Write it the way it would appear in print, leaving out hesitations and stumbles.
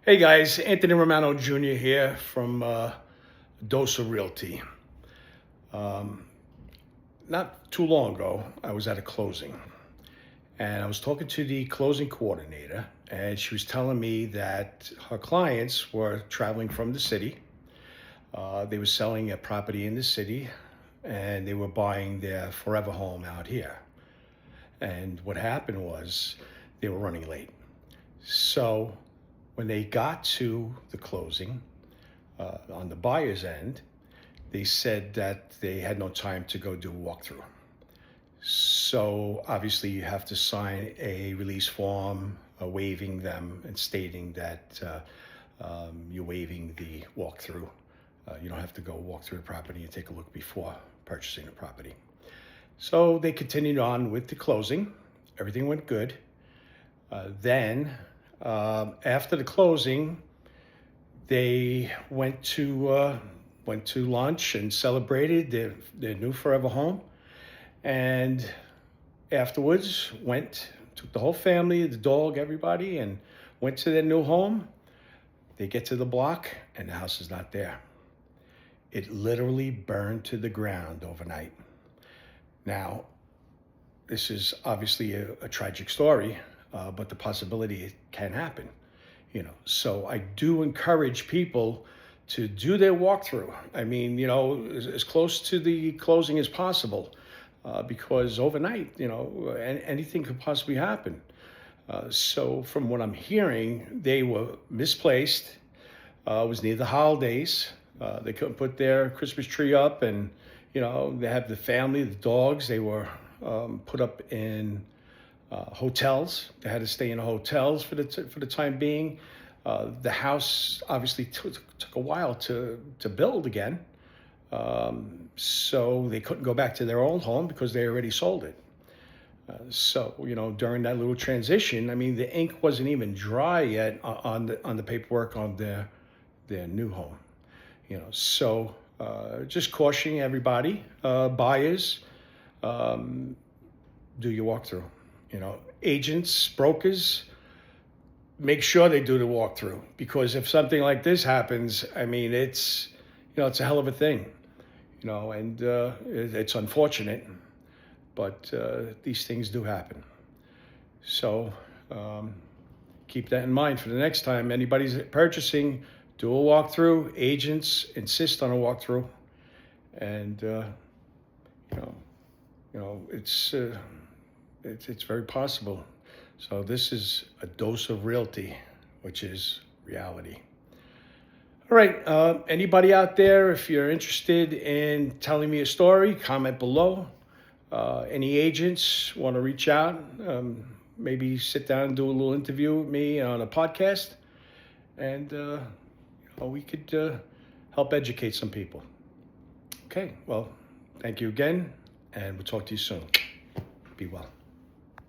Hey guys, Anthony Romano Jr. here from Dose of Realty. Not too long ago, I was at a closing and I was talking to the closing coordinator, and she was telling me that her clients were traveling from the city. They were selling a property in the city and they were buying their forever home out here. And what happened was they were running late. So when they got to the closing, on the buyer's end, they said that they had no time to go do a walkthrough. So obviously you have to sign a release form waiving them and stating that you're waiving the walkthrough. You don't have to go walk through the property and take a look before purchasing the property. So they continued on with the closing. Everything went good. Then after the closing, they went to lunch and celebrated their new forever home. And afterwards, took the whole family, the dog, everybody, and went to their new home. They get to the block, and the house is not there. It literally burned to the ground overnight. Now, this is obviously a tragic story, but the possibility it can happen. So I do encourage people to do their walkthrough. I mean, as close to the closing as possible, because overnight, anything could possibly happen. So from what I'm hearing, they were misplaced. It was near the holidays. They couldn't put their Christmas tree up, and they have the family, the dogs. They were put up in hotels. They had to stay in hotels for the time being. The house obviously took a while to build again, so they couldn't go back to their old home because they already sold it. So during that little transition, I mean, the ink wasn't even dry yet on the paperwork on their new home. So just cautioning everybody, buyers, do your walkthrough. Agents, brokers, make sure they do the walkthrough, because if something like this happens, I mean, it's a hell of a thing, and it's unfortunate, but these things do happen. So keep that in mind for the next time anybody's purchasing. Do a walkthrough. Agents insist on a walkthrough, and it's very possible. So this is a dose of realty, which is reality. All right, anybody out there, if you're interested in telling me a story, comment below. Any agents want to reach out, maybe sit down and do a little interview with me on a podcast, and we could help educate some people. Okay, well, thank you again, and we'll talk to you soon. Be well.